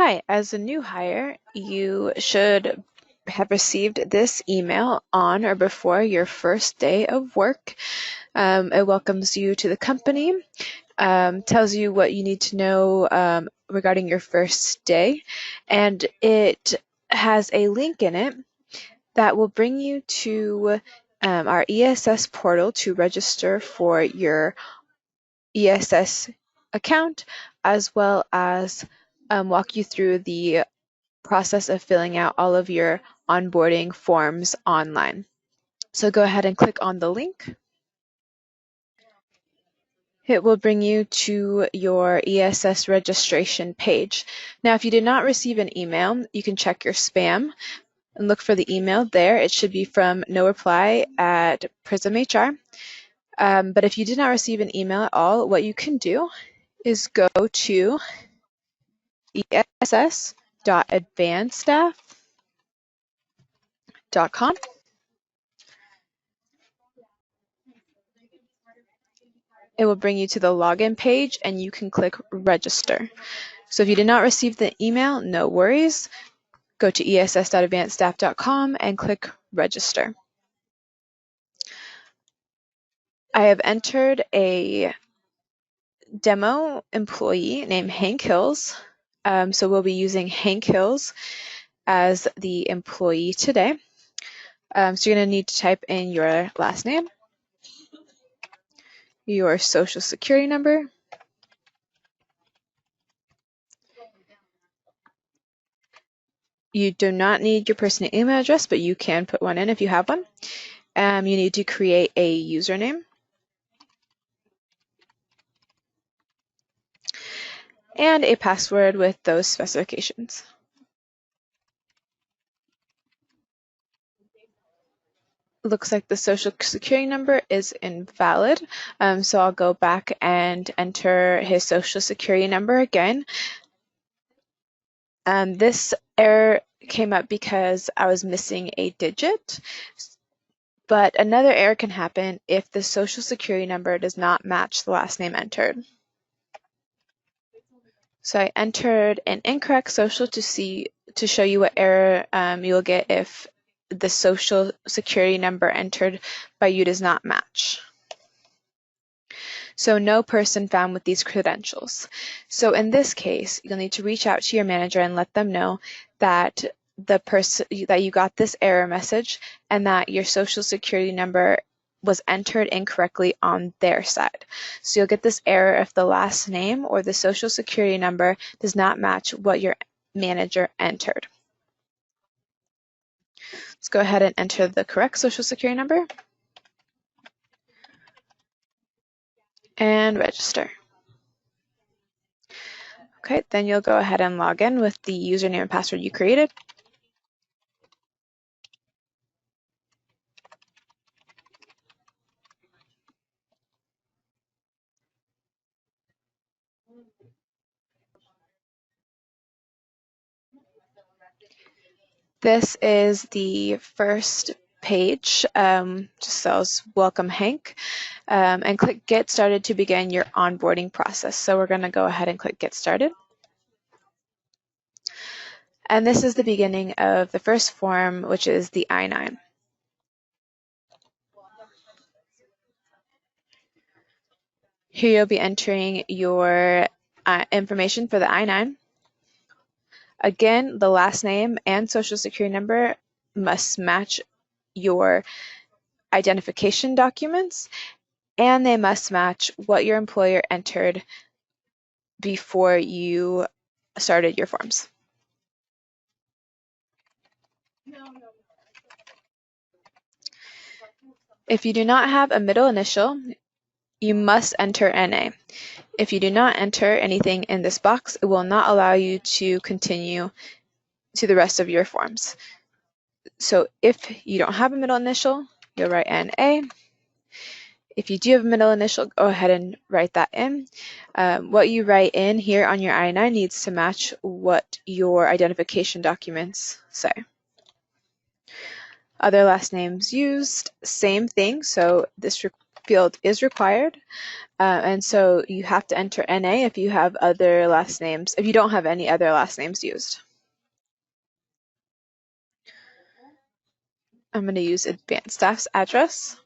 Hi, as a new hire, you should have received this email on or before your first day of work. It welcomes you to the company, tells you what you need to know regarding your first day, and it has a link in it that will bring you to our ESS portal to register for your ESS account, as well as walk you through the process of filling out all of your onboarding forms online. So go ahead and click on the link. It will bring you to your ESS registration page. Now, if you did not receive an email, you can check your spam and look for the email there. It should be from no reply at Prism HR. But if you did not receive an email at all, what you can do is go to ess.advancedstaff.com. It will bring you to the login page and you can click register. So if you did not receive the email, no worries. Go to ess.advancedstaff.com and click register. I have entered a demo employee named Hank Hills. So we'll be using Hank Hills as the employee today. So you're going to need to type in your last name, your social security number, you do not need your personal email address, but you can put one in if you have one. You need to create a username. And a password with those specifications. Looks like the social security number is invalid, so I'll go back and enter his social security number again. This error came up because I was missing a digit, but another error can happen if the social security number does not match the last name entered. So I entered an incorrect social to show you what error you'll get if the social security number entered by you does not match. So no person found with these credentials. So in this case, you'll need to reach out to your manager and let them know that you got this error message and that your social security number was entered incorrectly on their side. So you'll get this error if the last name or the social security number does not match what your manager entered. Let's go ahead and enter the correct social security number and register. Okay, then you'll go ahead and log in with the username and password you created. This is the first page, just says welcome Hank, and click get started to begin your onboarding process. So we're going to go ahead and click get started. And this is the beginning of the first form, which is the I-9. Here you'll be entering your information for the I-9. Again, the last name and social security number must match your identification documents, and they must match what your employer entered before you started your forms. If you do not have a middle initial, you must enter NA. If you do not enter anything in this box, it will not allow you to continue to the rest of your forms. So if you don't have a middle initial, you'll write NA. If you do have a middle initial, go ahead and write that in. What you write in here on your I-9 needs to match what your identification documents say. Other last names used, same thing. So this field is required. And so you have to enter NA if you have other last names, if you don't have any other last names used. I'm going to use advanced staff's address.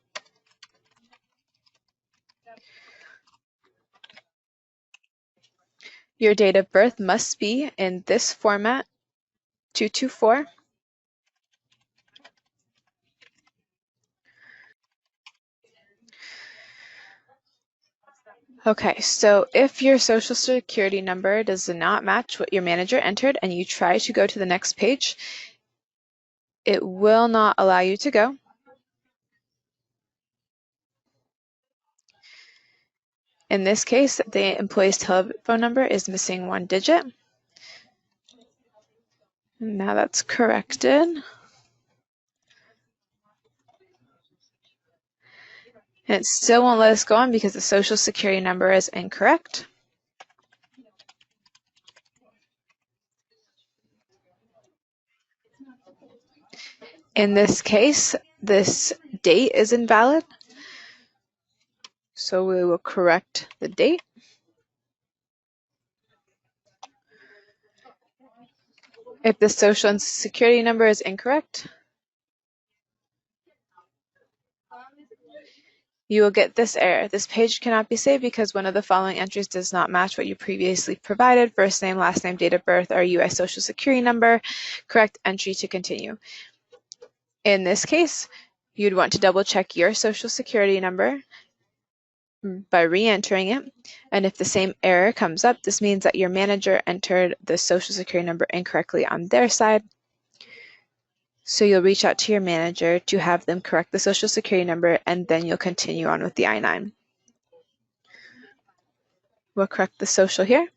Your date of birth must be in this format, 224. Okay, so if your social security number does not match what your manager entered and you try to go to the next page, it will not allow you to go. In this case, the employee's telephone number is missing one digit. Now that's corrected. And it still won't let us go on because the social security number is incorrect. In this case, this date is invalid. So we will correct the date. If the social security number is incorrect, you will get this error. This page cannot be saved because one of the following entries does not match what you previously provided: first name, last name, date of birth, or U.S. social security number. Correct entry to continue. In this case, you'd want to double check your social security number by re-entering it. And if the same error comes up, this means that your manager entered the social security number incorrectly on their side. So you'll reach out to your manager to have them correct the social security number, and then you'll continue on with the I-9. We'll correct the social here.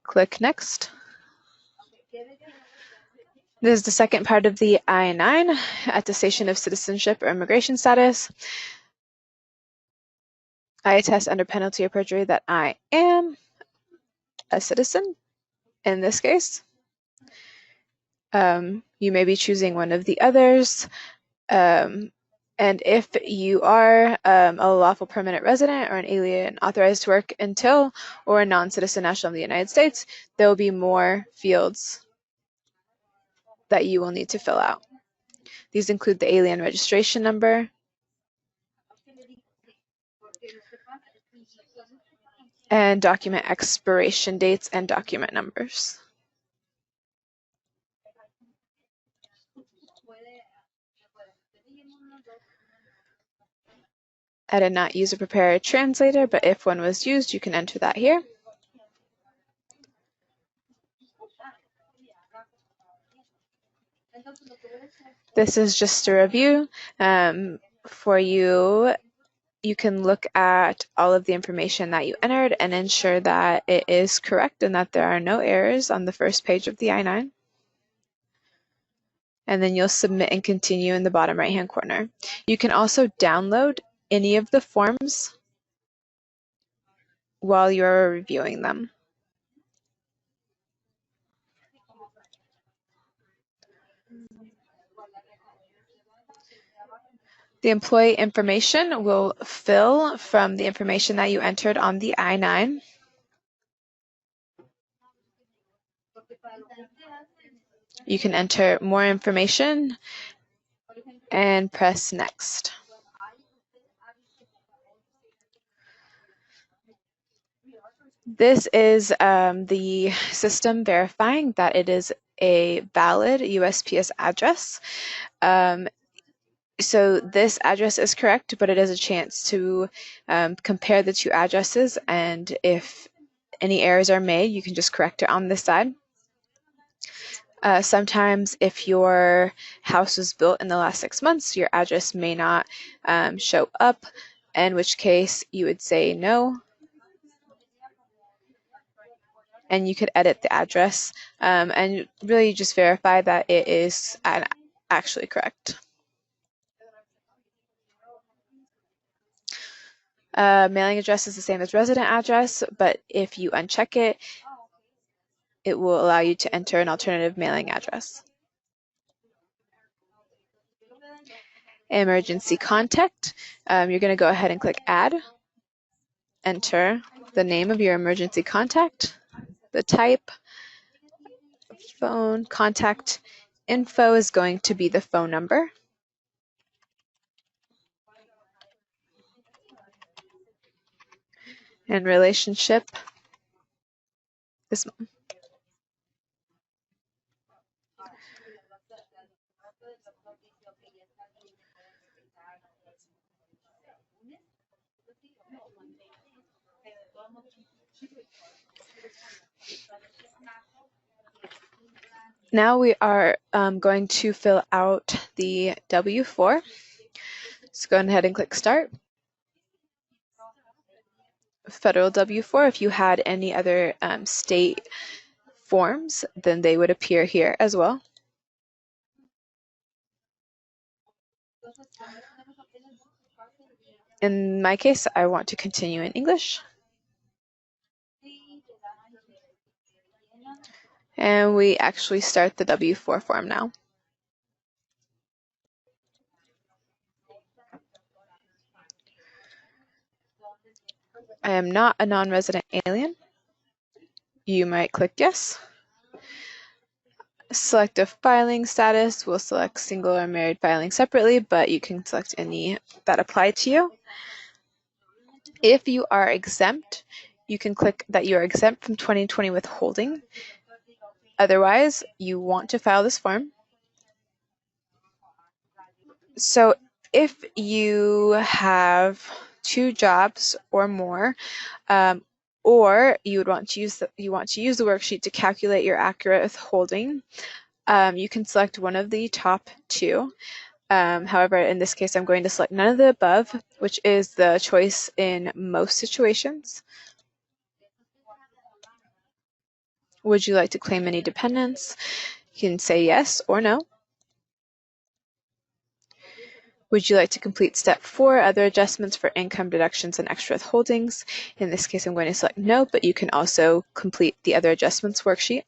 Click Next. This is the second part of the I-9, attestation of citizenship or immigration status. I attest under penalty of perjury that I am a citizen in this case. You may be choosing one of the others. And if you are a lawful permanent resident or an alien authorized to work until or a non-citizen national of the United States, there will be more fields that you will need to fill out. These include the alien registration number, and document expiration dates and document numbers. I did not use a prepared translator, but if one was used, you can enter that here. This is just a review for you. You can look at all of the information that you entered and ensure that it is correct and that there are no errors on the first page of the I-9. And then you'll submit and continue in the bottom right-hand corner. You can also download any of the forms while you're reviewing them. The employee information will fill from the information that you entered on the I-9. You can enter more information and press Next. This is the system verifying that it is a valid USPS address. So this address is correct, but it is a chance to compare the two addresses, and if any errors are made, you can just correct it on this side. Sometimes if your house was built in the last 6 months, your address may not show up, in which case you would say no. And you could edit the address and really just verify that it is actually correct. Mailing address is the same as resident address, but if you uncheck it, it will allow you to enter an alternative mailing address. Emergency contact. You're going to go ahead and click add. Enter the name of your emergency contact, the type, phone, contact info is going to be the phone number. And relationship is mom. Now we are going to fill out the W-4. So go ahead and click Start. Federal W-4. If you had any other state forms, then they would appear here as well. In my case, I want to continue in English. And we actually start the W-4 form now. I am not a non-resident alien. You might click yes. Select a filing status. We'll select single or married filing separately, but you can select any that apply to you. If you are exempt, you can click that you are exempt from 2020 withholding. Otherwise, you want to file this form. So if you have 2 jobs or more, or you would want to use the worksheet to calculate your accurate withholding, you can select one of the top 2. However, in this case, I'm going to select none of the above, which is the choice in most situations. Would you like to claim any dependents? You can say yes or no. Would you like to complete step 4, other adjustments for income deductions and extra withholdings? In this case, I'm going to select no, but you can also complete the other adjustments worksheet.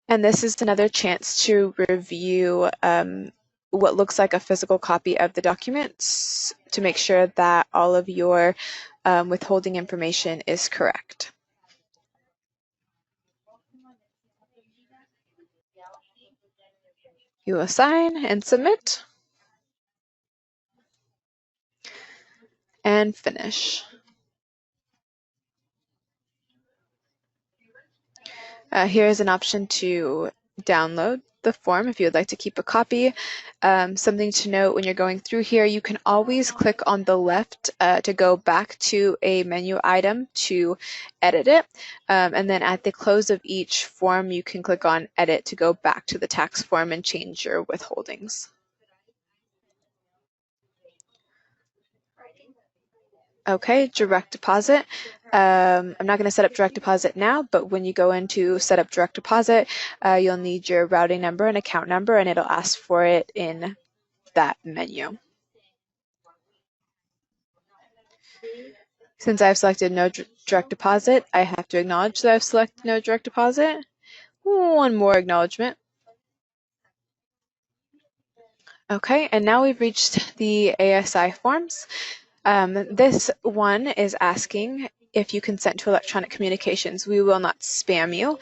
And this is another chance to review what looks like a physical copy of the documents to make sure that all of your withholding information is correct. You will sign and submit and finish. Here is an option to download the form if you would like to keep a copy. Something to note when you're going through here, you can always click on the left to go back to a menu item to edit it. And then at the close of each form, you can click on edit to go back to the tax form and change your withholdings. Okay, direct deposit. I'm not going to set up direct deposit now, but when you go into set up direct deposit, you'll need your routing number and account number, and it'll ask for it in that menu. Since I've selected no direct deposit, I have to acknowledge that I've selected no direct deposit. One more acknowledgement. Okay, and now we've reached the ASI forms. This one is asking if you consent to electronic communications. We will not spam you.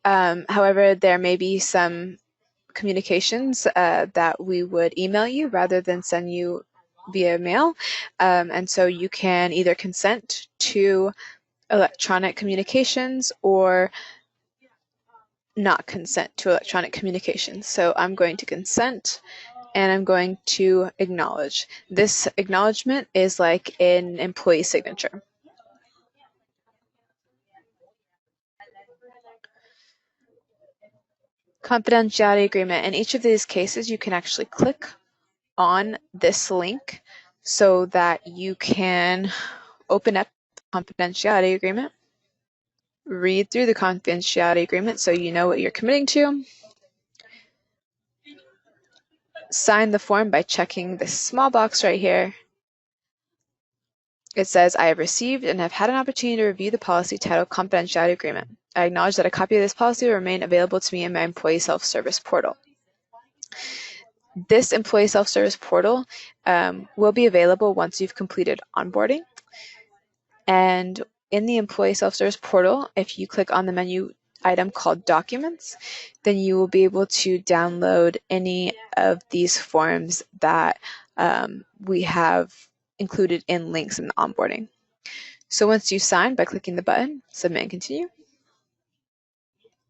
However, there may be some communications that we would email you rather than send you via mail. And so you can either consent to electronic communications or not consent to electronic communications. So I'm going to consent and I'm going to acknowledge. This acknowledgement is like an employee signature. Confidentiality agreement. In each of these cases, you can actually click on this link so that you can open up the confidentiality agreement, read through the confidentiality agreement so you know what you're committing to, sign the form by checking this small box right here. It says, I have received and have had an opportunity to review the policy titled Confidentiality Agreement. I acknowledge that a copy of this policy will remain available to me in my employee self-service portal. This employee self-service portal will be available once you've completed onboarding. And in the employee self-service portal, if you click on the menu item called Documents, then you will be able to download any of these forms that we have included in links in the onboarding. So once you sign by clicking the button, Submit and Continue.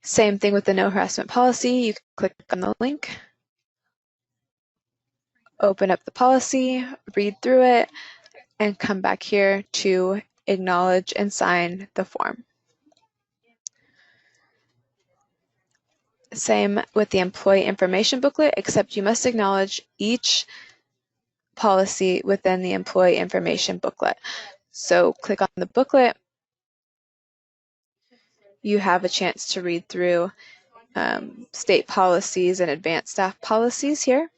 Same thing with the no harassment policy. You can click on the link, open up the policy, read through it, and come back here to acknowledge and sign the form. Same with the employee information booklet, except you must acknowledge each policy within the employee information booklet. So click on the booklet. You have a chance to read through state policies and advanced staff policies here.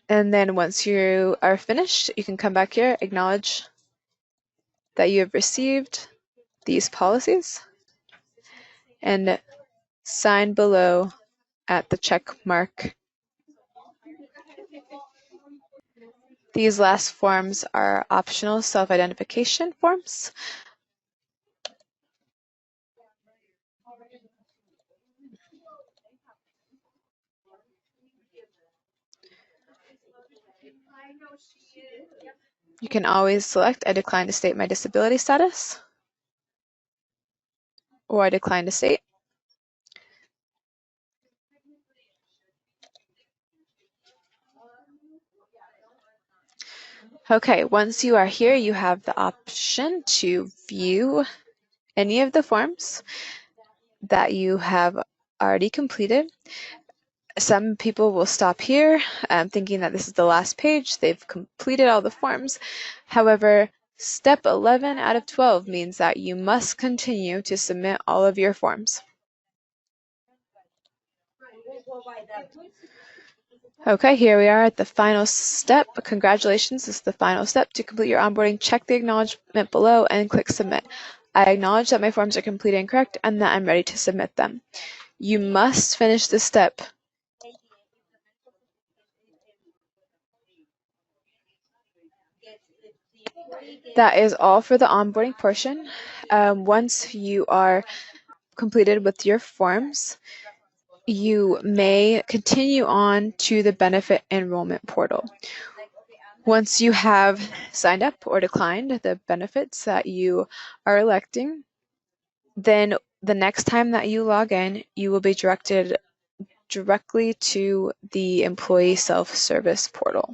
And then once you are finished, you can come back here, acknowledge that you have received these policies, and sign below at the check mark. These last forms are optional self-identification forms. You can always select, I decline to state my disability status, or I decline to state. Okay, once you are here, you have the option to view any of the forms that you have already completed. Some people will stop here thinking that this is the last page. They've completed all the forms. However, step 11 out of 12 means that you must continue to submit all of your forms. Okay, here we are at the final step. Congratulations, this is the final step. To complete your onboarding, check the acknowledgement below and click Submit. I acknowledge that my forms are complete and correct and that I'm ready to submit them. You must finish this step. That is all for the onboarding portion. Once you are completed with your forms, you may continue on to the benefit enrollment portal. Once you have signed up or declined the benefits that you are electing, then the next time that you log in, you will be directed directly to the employee self-service portal.